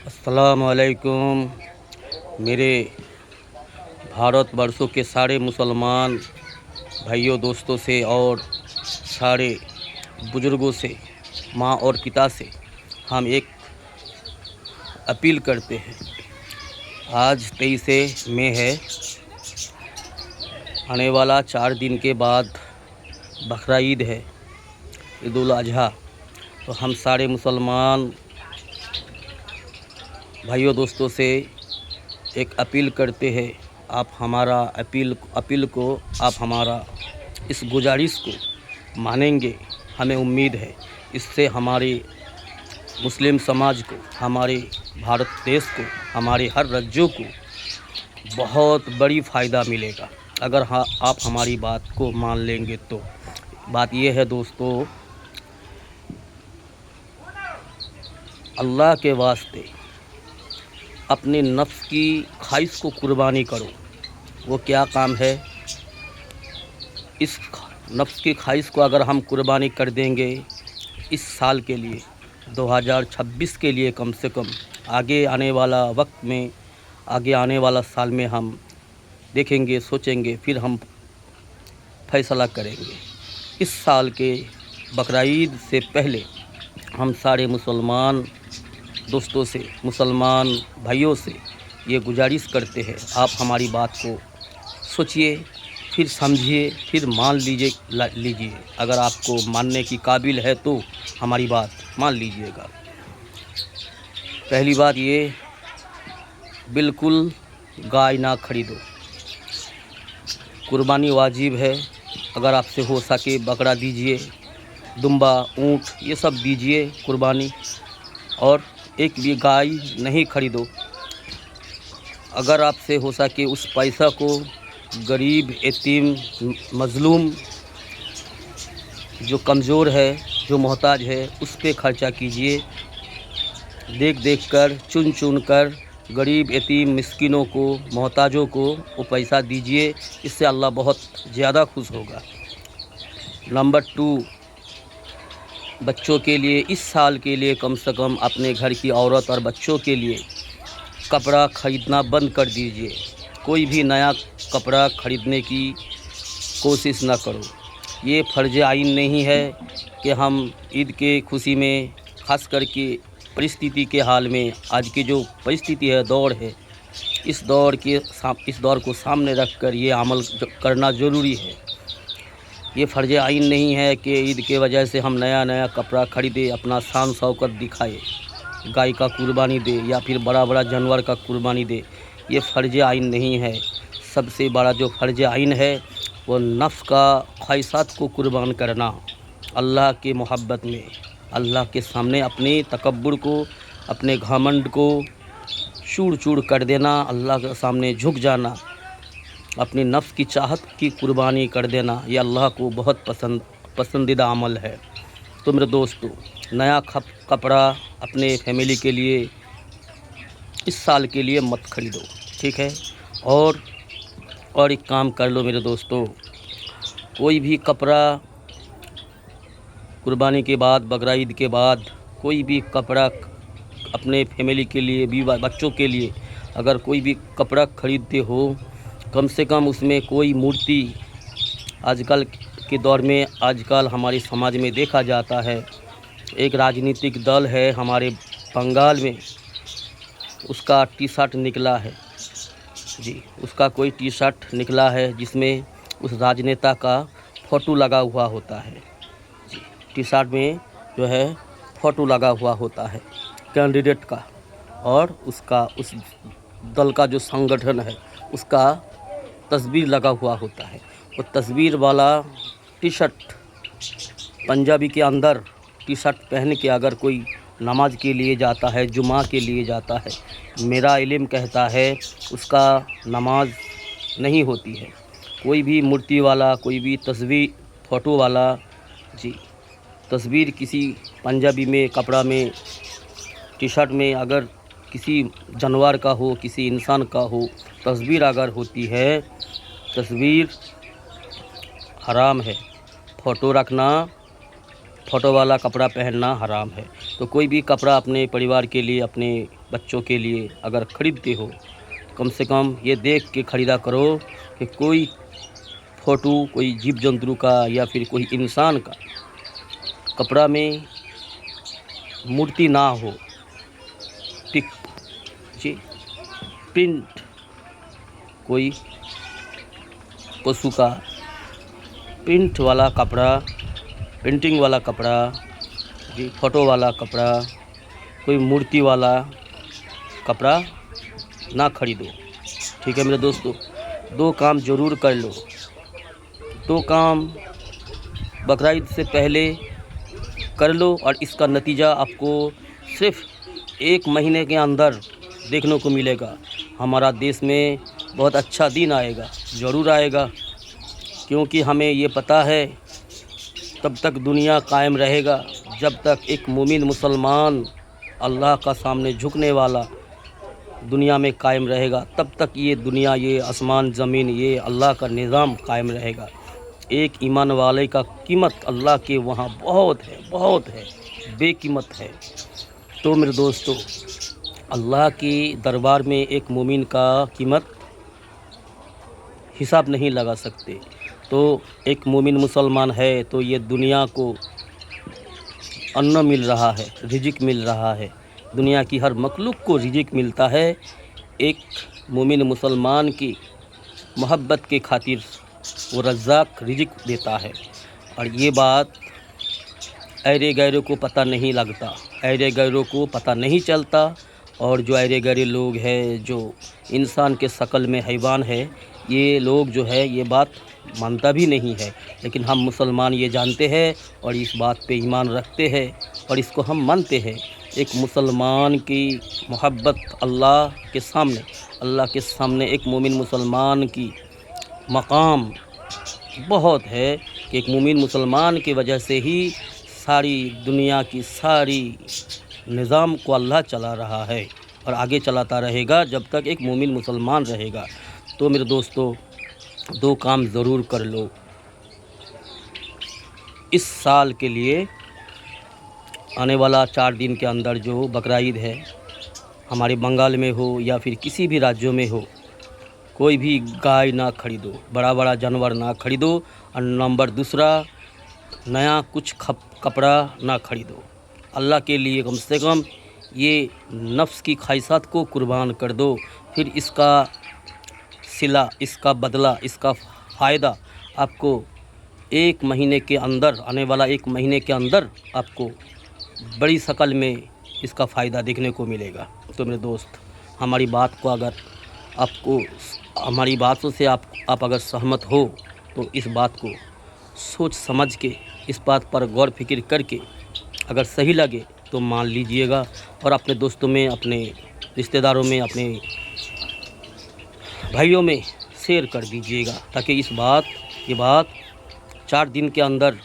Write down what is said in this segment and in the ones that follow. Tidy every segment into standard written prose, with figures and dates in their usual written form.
अस्सलामुअलैकुम। मेरे भारतवर्षों के सारे मुसलमान भाइयों दोस्तों से और सारे बुज़ुर्गों से, माँ और पिता से हम एक अपील करते हैं। आज 23 मई है। आने वाला 4 दिन के बाद बकरा ईद है, ईद उल अज़हा। तो हम सारे मुसलमान भाइयों दोस्तों से एक अपील करते हैं। आप हमारा अपील को आप हमारा इस गुजारिश को मानेंगे, हमें उम्मीद है। इससे हमारे मुस्लिम समाज को, हमारे भारत देश को, हमारे हर राज्यों को बहुत बड़ी फ़ायदा मिलेगा अगर आप हमारी बात को मान लेंगे। तो बात यह है दोस्तों, अल्लाह के वास्ते अपने नफ्स की ख्वाहिश को कुर्बानी करो। वो क्या काम है? इस नफ्स की ख्वाहिश को अगर हम कुर्बानी कर देंगे इस साल के लिए, 2026 के लिए, कम से कम आगे आने वाला वक्त में, आगे आने वाला साल में हम देखेंगे, सोचेंगे, फिर हम फैसला करेंगे। इस साल के बकरा ईद से पहले हम सारे मुसलमान दोस्तों से, मुसलमान भाइयों से ये गुजारिश करते हैं, आप हमारी बात को सोचिए, फिर समझिए, फिर मान लीजिए। अगर आपको मानने की काबिल है तो हमारी बात मान लीजिएगा। पहली बात ये, बिल्कुल गाय ना खरीदो। कुर्बानी वाजिब है। अगर आपसे हो सके बकरा दीजिए, दुम्बा, ऊँट, ये सब दीजिए कुर्बानी, और एक भी गाय नहीं खरीदो। अगर आपसे हो सके उस पैसा को गरीब, यतीम, मज़लूम, जो कमज़ोर है, जो मोहताज है, उस पे खर्चा कीजिए। देख कर, चुन कर गरीब, यतीम, मिस्किनों को, मोहताजों को वो पैसा दीजिए। इससे अल्लाह बहुत ज़्यादा खुश होगा। नंबर 2, बच्चों के लिए इस साल के लिए कम से कम अपने घर की औरत और बच्चों के लिए कपड़ा ख़रीदना बंद कर दीजिए। कोई भी नया कपड़ा ख़रीदने की कोशिश ना करो। ये फ़र्ज़ आइन नहीं है कि हम ईद के खुशी में, ख़ास करके परिस्थिति के हाल में, आज की जो परिस्थिति है, दौर है, इस दौर को सामने रख कर ये अमल करना ज़रूरी है। ये फ़र्ज़ आइन नहीं है कि ईद के वजह से हम नया कपड़ा ख़रीदे, अपना शान शौकत दिखाए, गाय का कुर्बानी दे या फिर बड़ा जानवर का कुर्बानी दे। ये फ़र्ज़ आइन नहीं है। सबसे बड़ा जो फ़र्ज़ आइन है वो नफ्स का ख्वाहिशात को कुर्बान करना, अल्लाह के मोहब्बत में, अल्लाह के सामने अपने तकब्बुर को, अपने घमंड को चूर कर देना, अल्लाह के सामने झुक जाना, अपनी नफ्स की चाहत की कुर्बानी कर देना। ये अल्लाह को बहुत पसंदीदा अमल है। तो मेरे दोस्तों, नया कपड़ा अपने फैमिली के लिए इस साल के लिए मत खरीदो, ठीक है? और एक काम कर लो मेरे दोस्तों, कोई भी कपड़ा कुर्बानी के बाद, बकरा ईद के बाद, कोई भी कपड़ा अपने फैमिली के लिए भी, बच्चों के लिए अगर कोई भी कपड़ा ख़रीदते हो, कम से कम उसमें कोई मूर्ति, आजकल के दौर में, आजकल हमारे समाज में देखा जाता है, एक राजनीतिक दल है हमारे बंगाल में, उसका टी-शर्ट निकला है जी, उसका कोई टी-शर्ट निकला है जिसमें उस राजनेता का फ़ोटो लगा हुआ होता है जी। टी-शर्ट में जो है फ़ोटो लगा हुआ होता है कैंडिडेट का, और उसका, उस दल का जो संगठन है, उसका तस्वीर लगा हुआ होता है। वो तस्वीर वाला टी-शर्ट, पंजाबी के अंदर टी-शर्ट पहन के अगर कोई नमाज के लिए जाता है, जुमा के लिए जाता है, मेरा इल्म कहता है उसका नमाज नहीं होती है। कोई भी मूर्ति वाला, कोई भी तस्वीर, फ़ोटो वाला जी, तस्वीर किसी पंजाबी में, कपड़ा में, टी-शर्ट में अगर किसी जानवर का हो, किसी इंसान का हो, तस्वीर अगर होती है, तस्वीर हराम है। फ़ोटो रखना, फ़ोटो वाला कपड़ा पहनना हराम है। तो कोई भी कपड़ा अपने परिवार के लिए, अपने बच्चों के लिए अगर ख़रीदते हो तो कम से कम ये देख के ख़रीदा करो कि कोई फ़ोटो, कोई जीव जंतु का या फिर कोई इंसान का कपड़ा में मूर्ति ना हो, पिक जी, प्रिंट कोई पशु का प्रिंट वाला कपड़ा, पेंटिंग वाला कपड़ा जी, फ़ोटो वाला कपड़ा, कोई मूर्ति वाला कपड़ा ना ख़रीदो। ठीक है मेरे दोस्तों, 2 काम ज़रूर कर लो। 2 काम बकरीद से पहले कर लो और इसका नतीजा आपको सिर्फ 1 महीने के अंदर देखने को मिलेगा। हमारा देश में बहुत अच्छा दिन आएगा, ज़रूर आएगा, क्योंकि हमें ये पता है तब तक दुनिया कायम रहेगा जब तक एक मोमिन मुसलमान अल्लाह का सामने झुकने वाला दुनिया में कायम रहेगा, तब तक ये दुनिया, ये आसमान ज़मीन, ये अल्लाह का निज़ाम कायम रहेगा। एक ईमान वाले का कीमत अल्लाह के वहाँ बहुत है, बेकीमत है। तो मेरे दोस्तों, अल्लाह के दरबार में एक मोमिन का कीमत हिसाब नहीं लगा सकते। तो एक मोमिन मुसलमान है तो ये दुनिया को अन्न मिल रहा है, रिज़िक मिल रहा है, दुनिया की हर मखलूक को रिज़िक मिलता है। एक मोमिन मुसलमान की मोहब्बत के खातिर वो रज़्ज़ाक़ रिज़िक देता है। और ये बात ऐरे गैरों को पता नहीं लगता, ऐरे गैरों को पता नहीं चलता। और जो ऐरे गैरे लोग हैं, जो इंसान के शक्ल में हैवान है, ये लोग जो है ये बात मानता भी नहीं है। लेकिन हम मुसलमान ये जानते हैं और इस बात पे ईमान रखते हैं और इसको हम मानते हैं। एक मुसलमान की मोहब्बत अल्लाह के सामने एक मोमिन मुसलमान की मकाम बहुत है कि एक मोमिन मुसलमान की वजह से ही सारी दुनिया की सारी निज़ाम को अल्लाह चला रहा है और आगे चलाता रहेगा जब तक एक मोमिन मुसलमान रहेगा। तो मेरे दोस्तों, 2 काम ज़रूर कर लो इस साल के लिए। आने वाला 4 दिन के अंदर जो बकरीद है, हमारे बंगाल में हो या फिर किसी भी राज्यों में हो, कोई भी गाय ना खरीदो, बड़ा जानवर ना खरीदो। और नंबर दूसरा, नया कुछ कपड़ा ना खरीदो। अल्लाह के लिए कम से कम ये नफ्स की ख्वाहिशात को कुर्बान कर दो, फिर इसका सिला, इसका बदला, इसका फ़ायदा आपको 1 महीने के अंदर, आने वाला 1 महीने के अंदर आपको बड़ी शक्ल में इसका फ़ायदा देखने को मिलेगा। तो मेरे दोस्त, हमारी बात को अगर आपको, हमारी बातों से आप अगर सहमत हो तो इस बात को सोच समझ के, इस बात पर गौर फिक्र करके अगर सही लगे तो मान लीजिएगा और अपने दोस्तों में, अपने रिश्तेदारों में, अपने भाइयों में शेयर कर दीजिएगा, ताकि ये बात 4 दिन के अंदर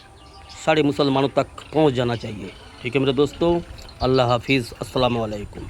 सारे मुसलमानों तक पहुंच जाना चाहिए। ठीक है मेरे दोस्तों, अल्लाह हाफिज़, अस्सलामु अलैकुम।